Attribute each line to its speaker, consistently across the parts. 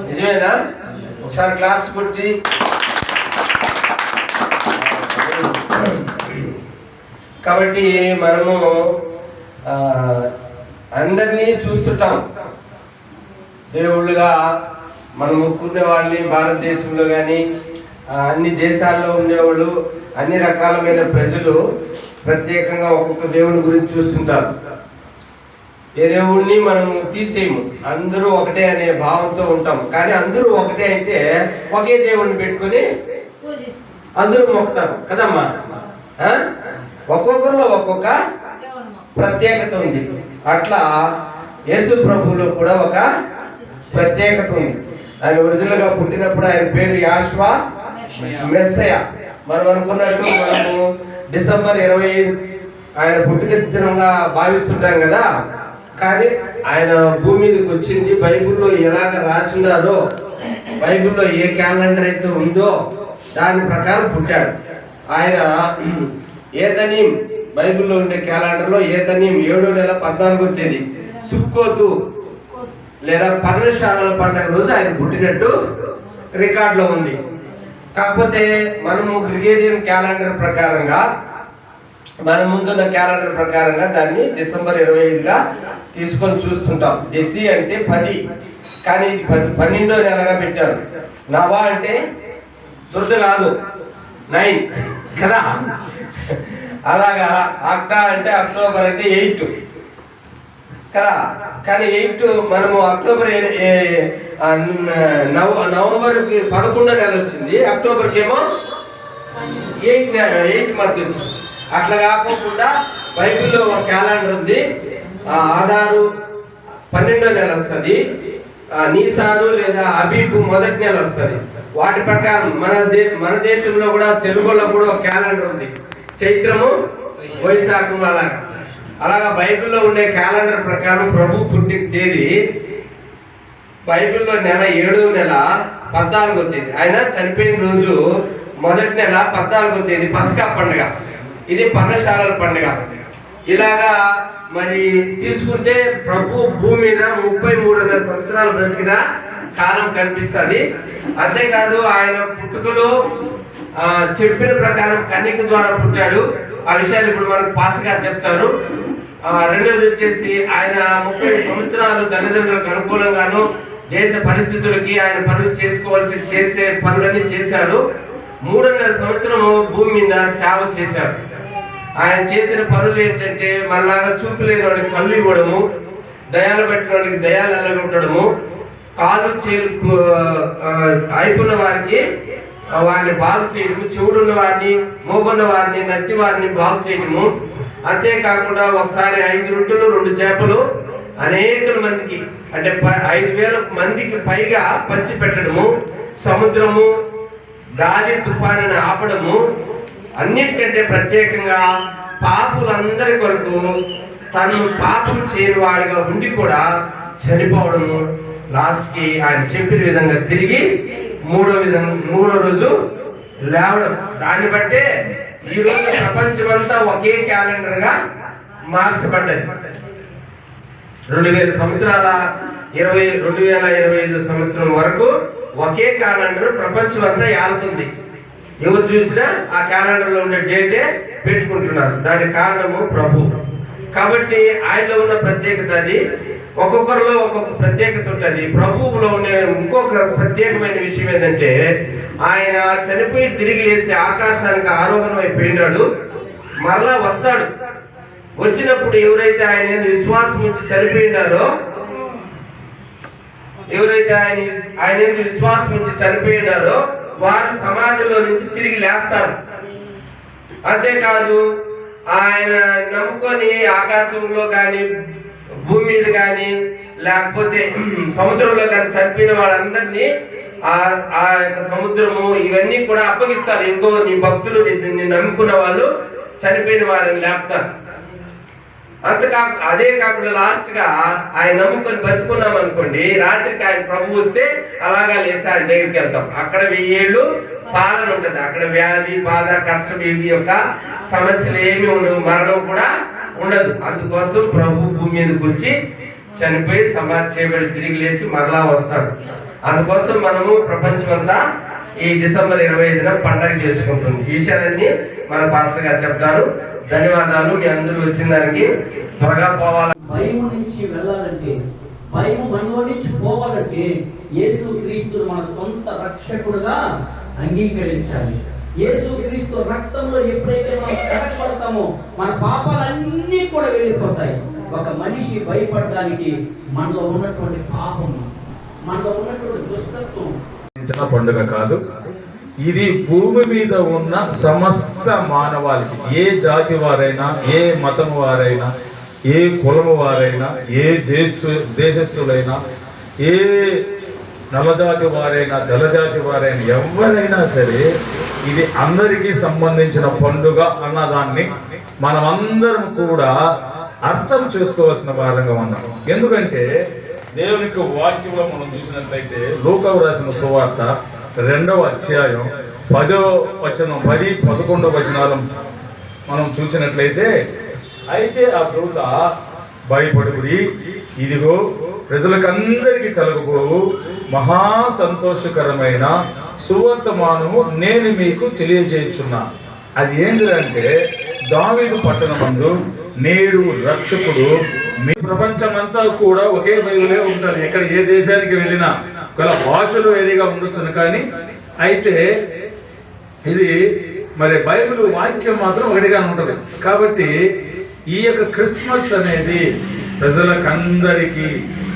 Speaker 1: నిజమేనా? ఒకసారి క్లాప్స్ కొట్టి కాబట్టి మనము అందరినీ చూస్తుంటాం దేవుళ్ళుగా మనం మొక్కునే వాళ్ళని. భారతదేశంలో కానీ అన్ని దేశాల్లో ఉండేవాళ్ళు, అన్ని రకాలమైన ప్రజలు ప్రత్యేకంగా ఒక్కొక్క దేవుని గురించి చూస్తుంటారు. ఏ దేవుణ్ణి మనం తీసేయము, అందరూ ఒకటే అనే భావంతో ఉంటాం. కానీ అందరూ ఒకటే అయితే ఒకే దేవుణ్ణి పెట్టుకుని అందరూ మొక్కుతారు కదమ్మా. ఒక్కొక్కరిలో ఒక్కొక్క ప్రత్యేకత ఉంది. అట్లా యేసు ప్రభువులో కూడా ఒక ప్రత్యేకత ఉంది. ఆయన ఒరిజినల్ గా పుట్టినప్పుడు ఆయన పేరు యాష్వా మెస్సయ. మనం అనుకున్నట్టు మనము డిసెంబర్ 25 ఆయన పుట్టిన దినంగా భావిస్తుంటాం కదా. కానీ ఆయన భూమి మీదకి వచ్చింది బైబిల్లో ఎలాగ రాసిండారో, బైబిల్లో ఏ క్యాలెండర్ అయితే ఉందో దాని ప్రకారం పుట్టాడు. ఆయన ఏతనీం, బైబిల్లో ఉండే క్యాలెండర్లో ఏతనీం 7వ నెల 14వ తేదీ సుక్కోతు లేదా పర్ణశాలల పండుగ రోజు ఆయన పుట్టినట్టు రికార్డులో ఉంది. కాకపోతే మనము గ్రిగేరియన్ క్యాలెండర్ ప్రకారంగా, మన ముందున్న క్యాలెండర్ ప్రకారంగా దాన్ని డిసెంబర్ 25గా తీసుకొని చూస్తుంటాం. డెసి అంటే 10, కానీ ఇది 12వ నెలగా పెట్టారు. నవా అంటే దురద కాదు, 9 కదా. అలాగా అక్టా అంటే అక్టోబర్ అంటే 8 కదా. కానీ 8 మనము అక్టోబర్ నవంబర్కి 11వ నెల వచ్చింది, అక్టోబర్కి ఏమో 8 మంత్ వచ్చింది. అట్లా కాకుండా బైబిల్లో ఒక క్యాలెండర్ ఉంది. ఆధారు 12వ నెల వస్తుంది, నీసాను లేదా అబీబు 1వ నెల వస్తుంది. వాటి ప్రకారం మన దేశంలో కూడా, తెలుగులో కూడా ఒక క్యాలెండర్ ఉంది, చైత్రము వైశాఖం. అలాగా బైబిల్లో ఉండే క్యాలెండర్ ప్రకారం ప్రభు పుట్టిన తేదీ బైబిల్లో నెల 7వ నెల 14వ తేదీ. ఆయన చనిపోయిన రోజు 1వ నెల 14వ తేదీ పస్కా పండుగ. ఇది పర్ణశాలల పండుగ. ఇలాగా మరి తీసుకుంటే ప్రభు భూమి మీద 33,500 సంవత్సరాలు బ్రతికిన కాలం కనిపిస్తుంది. అంతేకాదు ఆయన పుట్టుకలో చెప్పిన ప్రకారం కన్యక ద్వారా పుట్టాడు. ఆ విషయాలు ఇప్పుడు మనకు పాస్ గారు చెప్తారు. రెండోది వచ్చేసి ఆయన 30 సంవత్సరాలు తల్లిదండ్రులకు అనుకూలంగాను దేశ పరిస్థితులకి ఆయన పనులు చేసే పనులన్నీ చేశాడు. 3.5 సంవత్సరము భూమి మీద సేవ చేశాడు. ఆయన చేసిన పనులు ఏంటంటే మనలాగా చూపు లేని వాడికి కళ్ళు ఇవ్వడము, దయాలు పెట్టిన వాడికి దయాలు ఎల్లగొట్టడము, కాలు చేలు అయిపోయిన వారికి వారిని బాగు చేయడము, చెవుడున్న వారిని, మోగున్న వారిని, నత్తి వారిని బాగు చేయడము. అంతేకాకుండా ఒకసారి 5 రొట్టెలు 2 చేపలు అనేక మందికి, అంటే 5,000 మందికి పైగా పంచి పెట్టడము, సముద్రము గాలి తుఫానుని ఆపడము, అన్నిటికంటే ప్రత్యేకంగా పాపులందరి కొరకు తను పాపం చేయని వాడిగా ఉండి కూడా చనిపోవడము, లాస్ట్కి ఆయన చెప్పిన విధంగా తిరిగి మూడో రోజు లేవడం. దాన్ని బట్టే ఈరోజు ప్రపంచమంతా ఒకే క్యాలెండర్ గా మార్చబడ్డది. 2025 సంవత్సరం వరకు ఒకే క్యాలెండర్ ప్రపంచం అంతా ఏలుతుంది. ఎవరు చూసినా ఆ క్యాలెండర్ లో ఉండే డేటే పెట్టుకుంటున్నారు. దానికి కారణము ప్రభు. కాబట్టి ఆయనలో ఉన్న ప్రత్యేకత అది. ఒక్కొక్కరిలో ఒక్కొక్క ప్రత్యేకత ఉంటుంది. ప్రభువులో ఉండే ఇంకొక ప్రత్యేకమైన విషయం ఏంటంటే ఆయన చనిపోయి తిరిగి లేసి ఆకాశానికి ఆరోహణం అయిపోయినాడు, మరలా వస్తాడు. వచ్చినప్పుడు ఎవరైతే ఆయన యందు విశ్వాసం ఉంచి చనిపోయినారో, ఎవరైతే ఆయన యందు విశ్వాసం ఉంచి చనిపోయినారో వారు సమాధిలో నుంచి తిరిగి లేస్తారు. అంతేకాదు ఆయన నమ్ముకొని ఆకాశంలో కానీ భూమి మీద కానీ లేకపోతే సముద్రంలో కానీ చనిపోయిన వాళ్ళందరినీ ఆ యొక్క సముద్రము ఇవన్నీ కూడా అప్పగిస్తారు. ఇంకో నీ భక్తులు నిన్ను నమ్ముకున్న వాళ్ళు చనిపోయిన వారిని లేపుతారు. అదే కాకుండా లాస్ట్ గా ఆయన నమ్ముకొని బతుకున్నాం అనుకోండి, రాత్రికి ఆయన ప్రభు వస్తే అలాగా లేసి ఆయన దగ్గరికి వెళ్తాం. అక్కడ 1000 ఏళ్ళు పాలన ఉంటుంది. అక్కడ వ్యాధి బాధ కష్టం ఈ యొక్క సమస్యలు ఏమి ఉండవు, మరణం కూడా ఉండదు. అందుకోసం ప్రభు భూమి మీదకి వచ్చి చనిపోయి సమాధి చేయబడి తిరిగి లేచి మరలా వస్తాడు. అందుకోసం మనము ప్రపంచమంతా ఈ డిసెంబర్ 25న పండగ చేసుకుంటుంది. ఈ విషయాలన్నీ మన పాస్టర్ గారు చెప్తారు. ధన్యవాదాలు. మీ అందరూ వచ్చిన దానికి. త్వరగా పోవాలి.
Speaker 2: భయం నుంచి వెళ్ళాలంటే, భయం మనలో నుంచి పోవాలంటే యేసు క్రీస్తును మన సొంత రక్షకుడుగా అంగీకరించాలి. యేసు క్రీస్తు రక్తంలో ఎప్పుడైతే మనం కడగబడతామో మన పాపాలన్నీ కూడా వెళ్ళిపోతాయి. ఒక మనిషి భయపడడానికి మనలో ఉన్నటువంటి పాపం, మనలో ఉన్నటువంటి దుష్టత్వం
Speaker 3: చిన్న పండుగ కాదు. ఇది భూమి మీద ఉన్న సమస్త మానవాళికి, ఏ జాతి వారైనా, ఏ మతం వారైనా, ఏ కులము వారైనా, ఏ దేశస్థులైనా, ఏ నల్లజాతి వారైనా, తెల్లజాతి వారైనా, ఎవరైనా సరే ఇది అందరికీ సంబంధించిన పండుగ అన్నదాన్ని మనమందరం కూడా అర్థం చేసుకోవాల్సిన వారంగా ఉన్నాం. ఎందుకంటే దేవునికి వాక్యంలో మనం చూసినట్లయితే లూకా రాసిన సువార్త 2వ అధ్యాయం 10వ వచనం 10, 11 వచనాలు మనం చూసినట్లయితే, అయితే ఆ దూత భయపడుడి, ఇదిగో ప్రజలకందరికీ కలుగుబోవు మహా సంతోషకరమైన సువర్తమానము నేను మీకు తెలియజేయుచున్నా. అది ఏంటంటే దావీదు పట్టణమందు నేడు రక్షకుడు. మీ ప్రపంచమంతా కూడా ఒకే బైబిలే ఉంటుంది. ఎక్కడ ఏ దేశానికి వెళ్ళినా గల భాషలు వేరేగా ఉండొచ్చును, కానీ అయితే ఇది మరి బైబిల్ వాక్యం మాత్రం ఒకటిగా ఉంటుంది. కాబట్టి ఈ యొక్క క్రిస్మస్ అనేది ప్రజలకందరికీ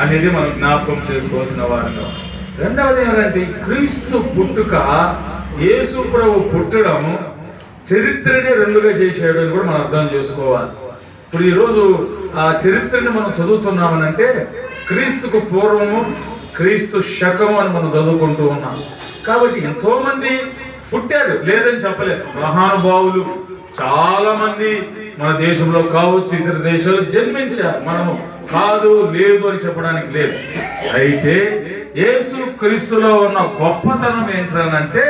Speaker 3: అనేది మనం జ్ఞాపకం చేసుకోవాల్సిన వారు. రెండవది ఏంటంటే క్రీస్తు పుట్టుక, యేసు ప్రభు పుట్టడం చరిత్రని 2గా చేసాడు అని కూడా మనం అర్థం చేసుకోవాలి. ఇప్పుడు ఈరోజు ఆ చరిత్రని మనం చదువుతున్నామనంటే క్రీస్తుకు పూర్వము, క్రీస్తు శకము అని మనం చదువుకుంటూ ఉన్నాం. కాబట్టి ఎంతో మంది పుట్టారు, లేదని చెప్పలేదు. మహానుభావులు చాలా మంది మన దేశంలో కావచ్చు, ఇతర దేశాలు జన్మించారు. మనము కాదు లేదు అని చెప్పడానికి లేదు. అయితే యేసు క్రీస్తులో ఉన్న గొప్పతనం ఏంటంటే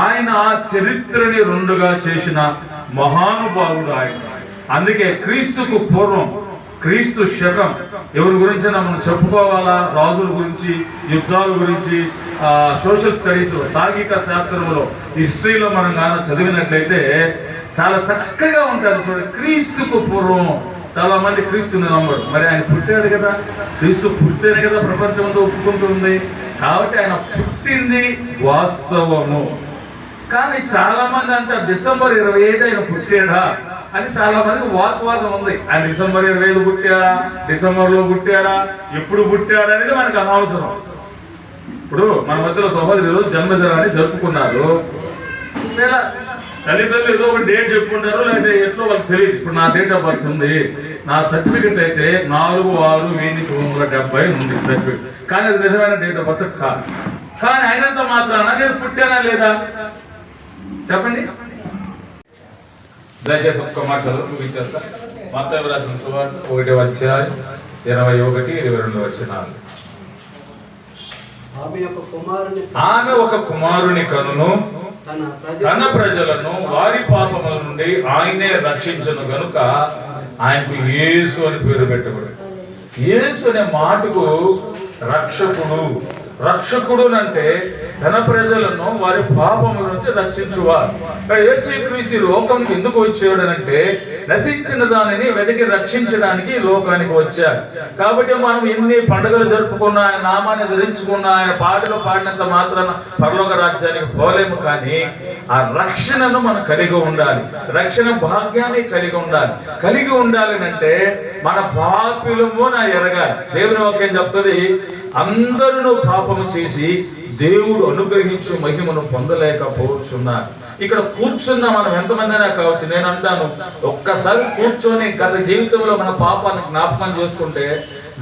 Speaker 3: ఆయన చరిత్రని 2గా చేసిన మహానుభావుడు ఆయన. అందుకే క్రీస్తుకు పూర్వం, క్రీస్తు శకం ఎవరి గురించి మనం చెప్పుకోవాలా? రాజుల గురించి, యుద్ధాల గురించి, సోషల్ స్టడీస్, సాంఘిక శాస్త్రంలో, హిస్టరీలో మనం కానీ చదివినట్లయితే చాలా చక్కగా ఉంటుంది. చూడండి, క్రీస్తుకు పూర్వం చాలా మంది క్రీస్తుని నమ్మరు. మరి ఆయన పుట్టాడు కదా, క్రీస్తు పుట్టితేనే కదా ప్రపంచం అంతా ఒప్పుకుంటుంది. కాబట్టి ఆయన పుట్టింది వాస్తవము. కానీ చాలా మంది అంటారు డిసెంబర్ 25 ఆయన పుట్టాడా అని చాలా మందికి వాగ్వాదం ఉంది. ఆయన డిసెంబర్ 25 పుట్టాడా, డిసెంబర్లో పుట్టాడా, ఎప్పుడు పుట్టాడా అనేది మనకు అనవసరం. ఇప్పుడు మన మధ్యలో సహోదరులు జన్మదినాన్ని జరుపుకున్నారు. లేదా తల్లిదండ్రులు ఏదో ఒక డేట్ చెప్పుకుంటారు, లేకపోతే ఎట్లో వాళ్ళకి తెలియదు. ఇప్పుడు నా డేట్ ఆఫ్ బర్త్ ఉంది, నా సర్టిఫికెట్ అయితే 4/6/1970 ఉంది సర్టిఫికెట్. కానీ అది నిజమైన డేట్ ఆఫ్ బర్త్ కాదు. కానీ అయినంత మాత్రాన నేను పుట్టానా లేదా చెప్పండి. దయచేసి ఒక్క మాట చదువు ముగించేస్తా. మత్తయి రాసిన సువార్త 1వ అధ్యాయం 21-22 వచనాలు. ఆమె ఒక కుమారుని కనును, తన ప్రజలను వారి పాపముల నుండి ఆయనే రక్షించును గనుక ఆయనకు యేసు అని పేరు పెట్టబడింది. యేసు అనే మాటకు రక్షకుడు, రక్షకుడు అంటే తన ప్రజలను వారి పాపముల నుంచి రక్షించువారు. యేసుక్రీస్తు లోకానికి ఎందుకు వచ్చాడు అంటే నశించిన దానిని వెతికి రక్షించడానికి లోకానికి వచ్చాడు. కాబట్టి మనం ఎన్ని పండుగలు జరుపుకున్నా, ఆయన నామాన్ని ధరించుకున్నా, ఆయన పాటలు పాడినంత మాత్రాన పరలోక రాజ్యానికి పోలేము. కానీ ఆ రక్షణను మనం కలిగి ఉండాలి, రక్షణ భాగ్యాన్ని కలిగి ఉండాలి అంటే మన పాపులము నా ఎరగాలి. దేవుని వాక్యం చెప్తుంది, అందరూ పాపము చేసి దేవుడు అనుగ్రహించు మహిమను పొందలేకపోతున్నారు. ఇక్కడ కూర్చున్న మనం ఎంతమంది అయినా కావచ్చు, నేను అంటాను, ఒక్కసారి కూర్చొని గత జీవితంలో మన పాపాన్ని జ్ఞాపకం చేసుకుంటే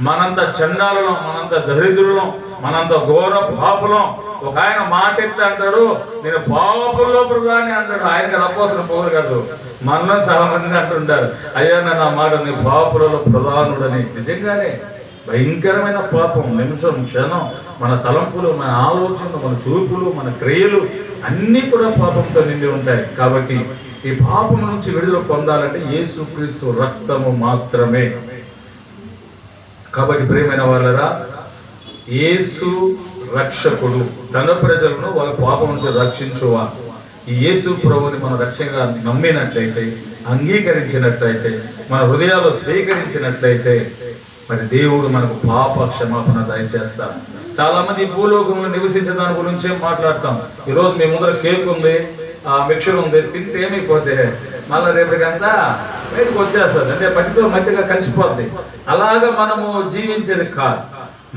Speaker 3: మనంత చండాలం, మనంత దరిద్రులం, మనంత ఘోర పాపులం. ఒక ఆయన మాట ఎత్తి అంటాడు, నేను పాపుల్లో ప్రధాని అంటాడు. ఆయనకి రపోసిన పోరు కాదు, మనలో చాలా మంది అంటుంటారు, అయ్యా నన్ను ఆ మాట, నీ పాపులలో ప్రధానుడని. నిజంగానే భయంకరమైన పాపం. నిమిషం క్షణం మన తలంపులు, మన ఆలోచనలు, మన చూపులు, మన క్రియలు అన్నీ కూడా పాపంతో నిండి ఉంటాయి. కాబట్టి ఈ పాపం నుంచి విడుదల పొందాలంటే యేసుక్రీస్తు రక్తము మాత్రమే. కాబట్టి ప్రియమైన వాళ్ళరా, యేసు రక్షకుడు, తన ప్రజలను వాళ్ళ పాపం నుంచి రక్షించువా. ఈ యేసు ప్రభుని మన రక్షణగా నమ్మినట్లయితే, అంగీకరించినట్లయితే, మన హృదయాల్లో స్వీకరించినట్లయితే మరి దేవుడు మనకు పాప క్షమాపణ దయచేస్తాడు. చాలా మంది భూలోకంలో నివసించే దాని గురించే మాట్లాడతాం. ఈరోజు మీ ముందర కేక్ ఉంది, ఆ మిక్చర్ ఉంది, తింటే ఏమైపోతే మళ్ళీ రేపటికంతా బయటకు వచ్చేస్తుంది, అంటే మట్టితో మట్టిగా కలిసిపోద్ది. అలాగా మనము జీవించేది కాదు.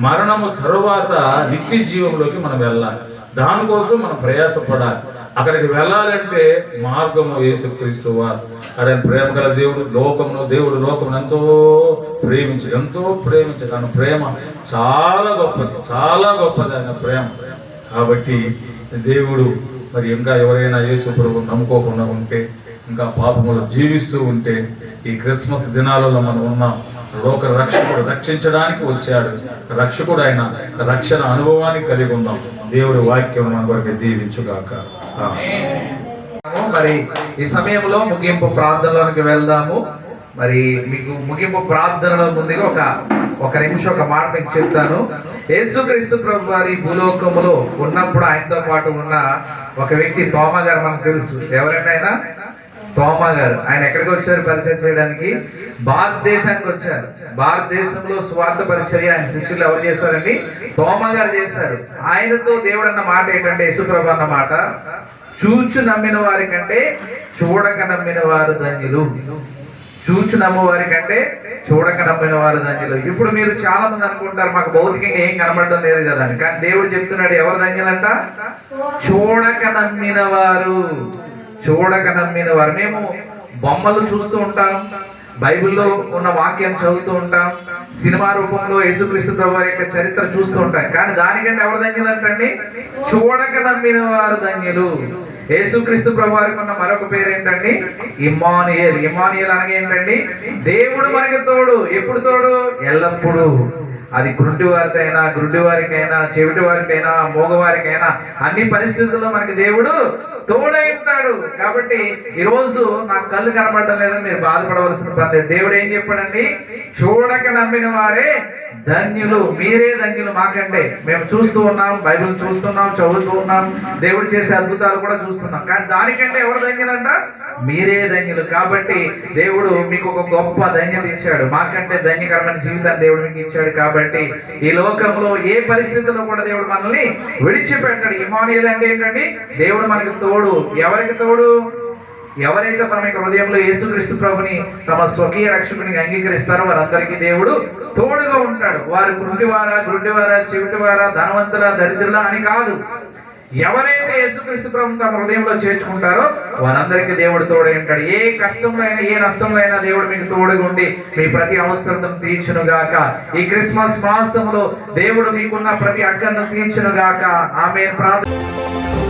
Speaker 3: మరణము తరువాత నిత్య జీవంలోకి మనం వెళ్ళాలి. దానికోసం మనం ప్రయాసపడాలి. అక్కడికి వెళ్ళాలంటే మార్గము యేసుక్రీస్తు వారు. ఆయన ప్రేమ గల దేవుడు, దేవుడు లోకమును ఎంతో ప్రేమించి తన ప్రేమ చాలా గొప్పది ఆయన ప్రేమ. కాబట్టి దేవుడు మరి ఇంకా ఎవరైనా యేసు ప్రభువును నమ్ముకోకుండా ఉంటే, ఇంకా పాపములు జీవిస్తూ ఉంటే, ఈ క్రిస్మస్ దినాలలో మనం ఉన్నాం. లోక రక్షకుడు రక్షించడానికి వచ్చాడు. రక్షకుడు ఆయన రక్షణ అనుభవాన్ని కలిగి ఉన్నాం. దేవుడి వాక్యం మన వరకు దీవించుగాక.
Speaker 4: మరి ఈ సమయంలో ముగింపు ప్రార్థనలోనికి వెళ్దాము. మరి మీకు ముగింపు ప్రార్థనలో ముందుగా ఒక నిమిషం ఒక మాట మీకు చెప్తాను. యేసుక్రీస్తు ప్రభు వారి భూలోకములో ఉన్నప్పుడు ఆయనతో పాటు ఉన్న ఒక వ్యక్తి తోమా గారు, మనకు తెలుసు. ఎవరంటే ఆయన తోమా గారు. ఆయన ఎక్కడికి వచ్చారు పరిచయం చేయడానికి? భారతదేశానికి వచ్చారు. భారతదేశంలో స్వార్థ పరిచర్య ఆయన శిష్యులు ఎవరు చేశారండి? తోమా గారు చేశారు. ఆయనతో దేవుడు అన్న మాట ఏంటంటే, యేసుప్రభు అన్న మాట, చూచు నమ్మిన వారి కంటే చూడక నమ్మిన వారు ధన్యులు. చూచు నమ్మవారి కంటే చూడక నమ్మిన వారు ధన్యులు. ఇప్పుడు మీరు చాలా మంది అనుకుంటారు, మాకు భౌతికంగా ఏం కనబడడం లేదు కదా అని. కానీ దేవుడు చెప్తున్నాడు, ఎవరు ధన్యులంట? చూడక నమ్మిన వారు. మేము బొమ్మలు చూస్తూ ఉంటాం, బైబిల్లో ఉన్న వాక్యం చదువుతూ ఉంటాం, సినిమా రూపంలో యేసుక్రీస్తు ప్రభు యొక్క చరిత్ర చూస్తూ ఉంటాం. కానీ దానికంటే ఎవరు ధన్యులు అంటండి? చూడక నమ్మిన వారు ధన్యులు. యేసుక్రీస్తు ప్రభు వారికి ఉన్న మరొక పేరు ఏంటండి? ఇమ్మానుయేల్. ఇమ్మానుయేల్ అనగా ఏంటండి? దేవుడు మనకి తోడు. ఎప్పుడు తోడు? ఎల్లప్పుడూ. అది గుడ్డి వారికైనా చెవిటి వారికైనా మోగవారికైనా అన్ని పరిస్థితుల్లో మనకి దేవుడు తోడై ఉంటాడు. కాబట్టి ఈరోజు నాకు కళ్ళు కనబడడం లేదని మీరు బాధపడవలసిన పని లేదు. దేవుడు ఏం చెప్పాడండి? చూడక నమ్మిన వారే ధన్యులు. మీరే ధన్యులు మాకంటే. మేము చూస్తూ ఉన్నాం, బైబిల్ చూస్తున్నాం, చదువుతూ ఉన్నాం, దేవుడు చేసే అద్భుతాలు కూడా చూస్తున్నాం. కానీ దానికంటే ఎవరు ధన్యులంట? మీరే ధన్యులు. కాబట్టి దేవుడు మీకు ఒక గొప్ప ధన్యత ఇచ్చాడు. మాకంటే ధన్యకరమైన జీవితాన్ని దేవుడు మీకు ఇచ్చాడు. కాబట్టి ఈ లోకంలో ఏ పరిస్థితుల్లో కూడా దేవుడు మనల్ని విడిచిపెట్టాడు. ఇమ్మానుయేల్ అంటే ఏంటండి? దేవుడు మనకి తోడు. ఎవరికి తోడు? ఎవరైతే తమ యొక్క హృదయంలో యేసుక్రీస్తు ప్రభుని తమ స్వకీయ రక్షకునిగా అంగీకరిస్తారో వారందరికీ దేవుడు తోడుగా ఉంటాడు. వారు గుడ్డివారా చెవిటివారా ధనవంతుల దరిద్రుల అని కాదు. ఎవరైతే యేసుక్రీస్తు ప్రభుని తమ హృదయంలో చేర్చుకుంటారో వారందరికీ దేవుడు తోడై ఉంటాడు. ఏ కష్టంలో అయినా ఏ నష్టంలో అయినా దేవుడు మీకు తోడుగా ఉండి మీ ప్రతి అవసరతను తీర్చును గాక. ఈ క్రిస్మస్ మాసంలో దేవుడు మీకున్న ప్రతి అక్కర్ను తీర్చును గాక. ఆమేన్. ప్రార్థన.